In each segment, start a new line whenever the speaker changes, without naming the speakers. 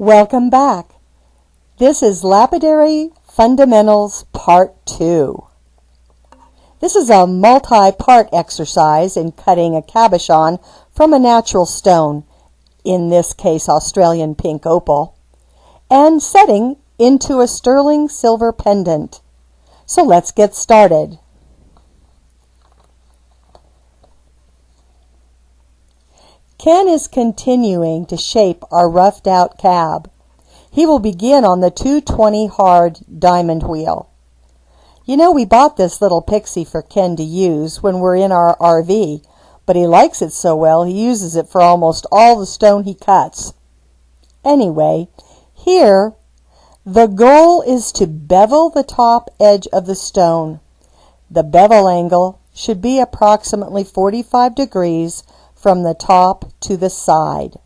Welcome back. This is Lapidary Fundamentals Part 2. This is a multi-part exercise in cutting a cabochon from a natural stone, in this case Australian Pink Opal, and setting into a sterling silver pendant. So let's get started. Ken is continuing to shape our roughed out cab. He will begin on the 220 hard diamond wheel. You know, we bought this little pixie for Ken to use when we're in our RV, but he likes it so well he uses it for almost all the stone he cuts. Anyway, here the goal is to bevel the top edge of the stone. The bevel angle should be approximately 45 degrees from the top to the side.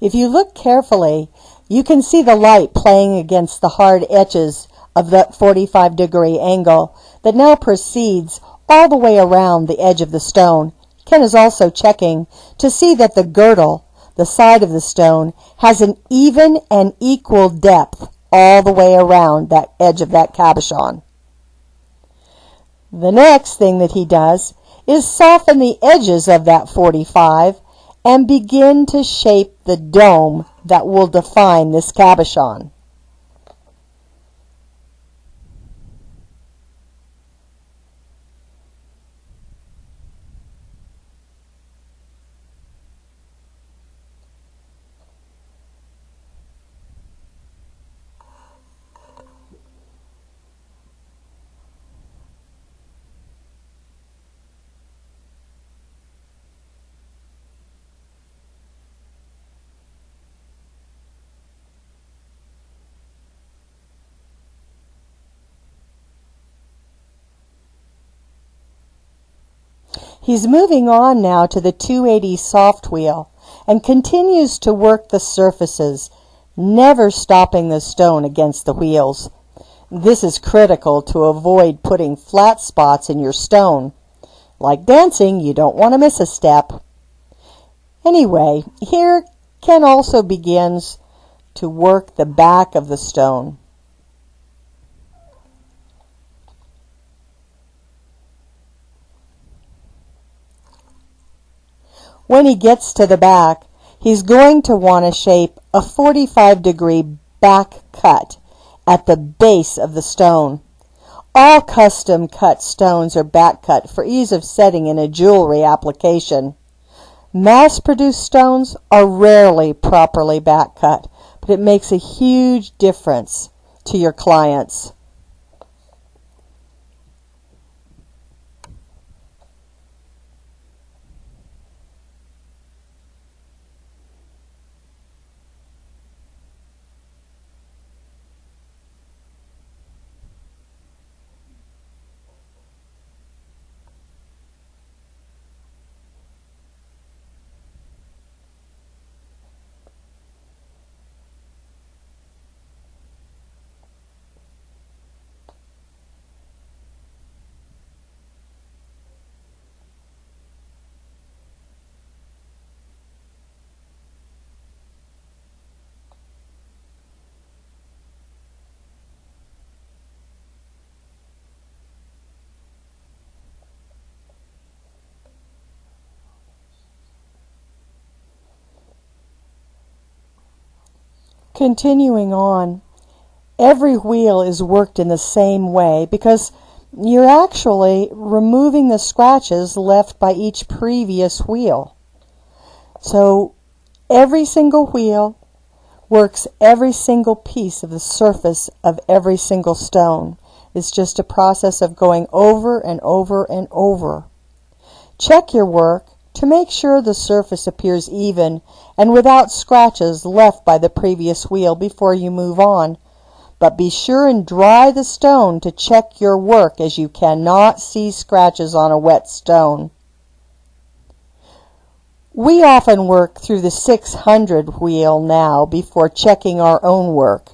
If you look carefully, you can see the light playing against the hard edges of that 45-degree angle that now proceeds all the way around the edge of the stone. Ken is also checking to see that the girdle, the side of the stone, has an even and equal depth all the way around that edge of that cabochon. The next thing that he does is soften the edges of that 45 and begin to shape the dome that will define this cabochon. He's moving on now to the 280 soft wheel and continues to work the surfaces, never stopping the stone against the wheels. This is critical to avoid putting flat spots in your stone. Like dancing, you don't want to miss a step. Anyway, here Ken also begins to work the back of the stone. When he gets to the back, he's going to want to shape a 45-degree back cut at the base of the stone. All custom cut stones are back cut for ease of setting in a jewelry application. Mass-produced stones are rarely properly back cut, but it makes a huge difference to your clients. Continuing on, every wheel is worked in the same way because you're actually removing the scratches left by each previous wheel. So every single wheel works every single piece of the surface of every single stone. It's just a process of going over and over and over. Check your work to make sure the surface appears even and without scratches left by the previous wheel before you move on. But be sure and dry the stone to check your work, as you cannot see scratches on a wet stone. We often work through the 600 wheel now before checking our own work.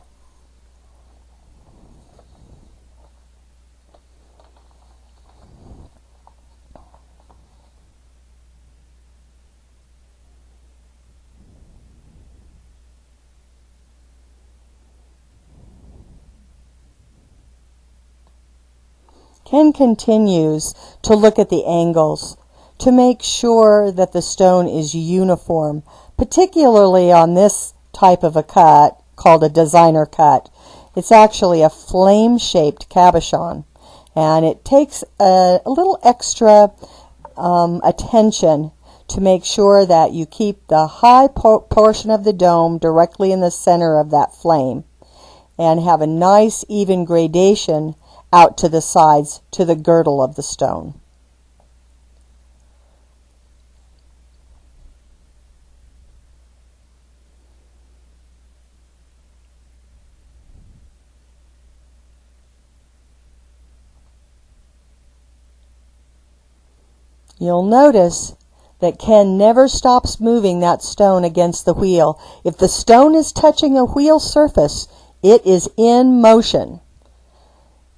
Ken continues to look at the angles to make sure that the stone is uniform, particularly on this type of a cut called a designer cut. It's actually a flame-shaped cabochon, and it takes a little extra attention to make sure that you keep the high portion of the dome directly in the center of that flame and have a nice even gradation out to the sides to the girdle of the stone. You'll notice that Ken never stops moving that stone against the wheel. If the stone is touching a wheel surface, it is in motion.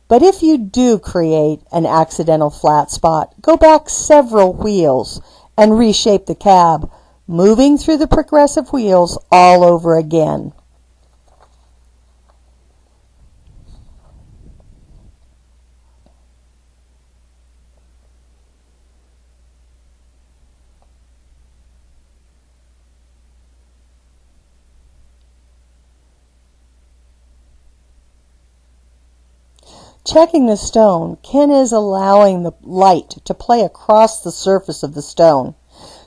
But if you do create an accidental flat spot, go back several wheels and reshape the cab, moving through the progressive wheels all over again. Checking the stone, Ken is allowing the light to play across the surface of the stone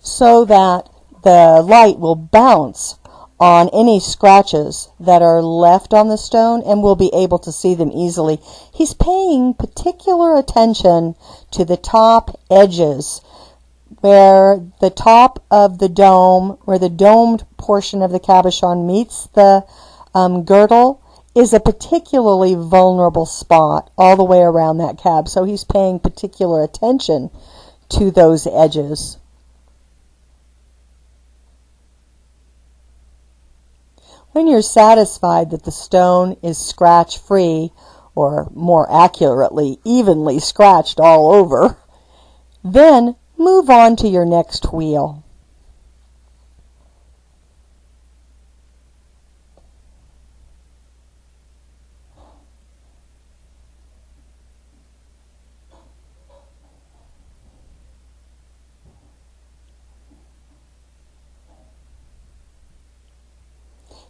so that the light will bounce on any scratches that are left on the stone and we'll be able to see them easily. He's paying particular attention to the top edges where the top of the dome, where the domed portion of the cabochon meets the girdle, is a particularly vulnerable spot all the way around that cab. So he's paying particular attention to those edges. When you're satisfied that the stone is scratch-free, or more accurately, evenly scratched all over, then move on to your next wheel.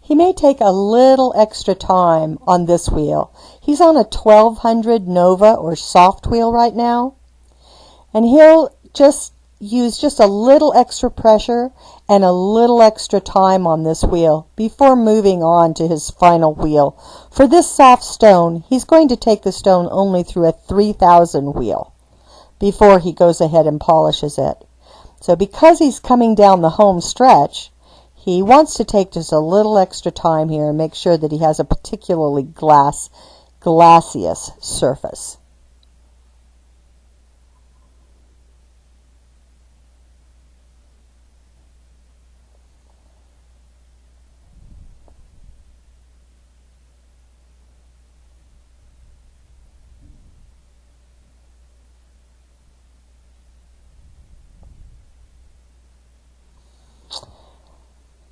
He may take a little extra time on this wheel. He's on a 1200 Nova or soft wheel right now, and he'll just use just a little extra pressure and a little extra time on this wheel before moving on to his final wheel. For this soft stone, he's going to take the stone only through a 3000 wheel before he goes ahead and polishes it. So because he's coming down the home stretch, he wants to take just a little extra time here and make sure that he has a particularly glacious surface.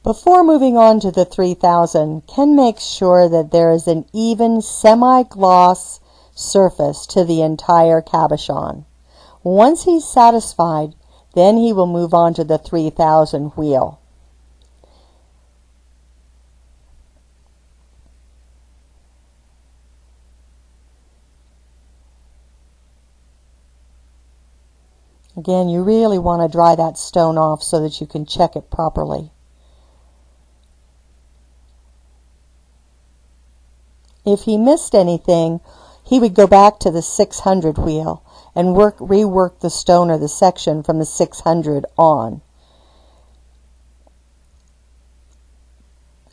Before moving on to the 3000, Ken makes sure that there is an even semi-gloss surface to the entire cabochon. Once he's satisfied, then he will move on to the 3000 wheel. Again, you really want to dry that stone off so that you can check it properly. If he missed anything, he would go back to the 600 wheel and rework the stone or the section from the 600 on.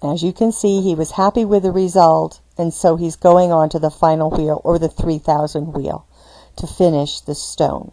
As you can see, he was happy with the result, and so he's going on to the final wheel, or the 3000 wheel, to finish the stone.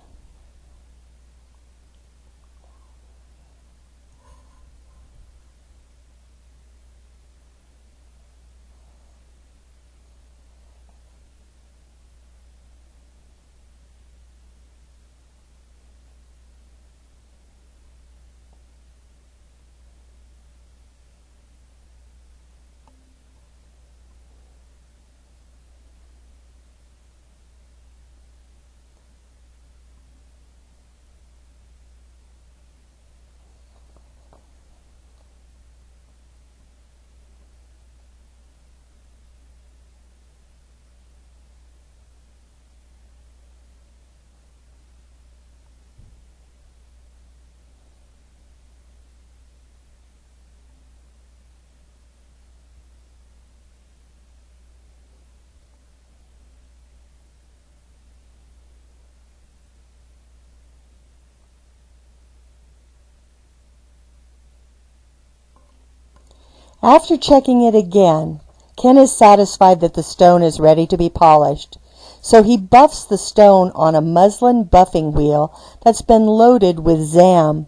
After checking it again, Ken is satisfied that the stone is ready to be polished, so he buffs the stone on a muslin buffing wheel that's been loaded with ZAM.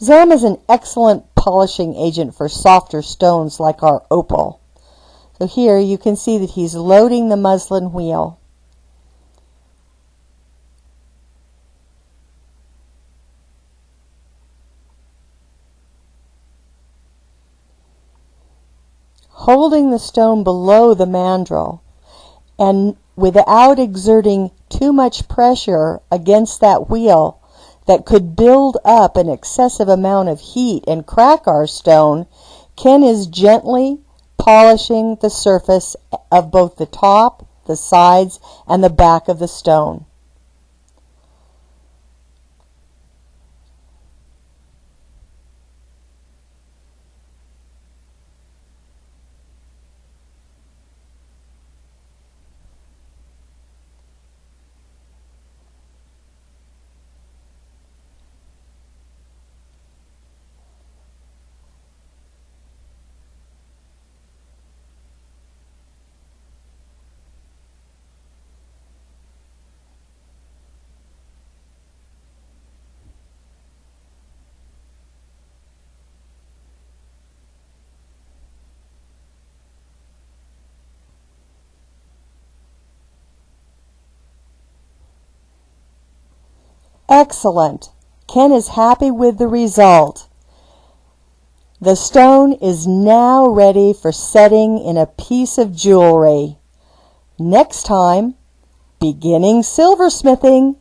ZAM is an excellent polishing agent for softer stones like our opal. So here you can see that he's loading the muslin wheel. Holding the stone below the mandrel and without exerting too much pressure against that wheel that could build up an excessive amount of heat and crack our stone, Ken is gently polishing the surface of both the top, the sides, and the back of the stone. Excellent. Ken is happy with the result. The stone is now ready for setting in a piece of jewelry. Next time, beginning silversmithing.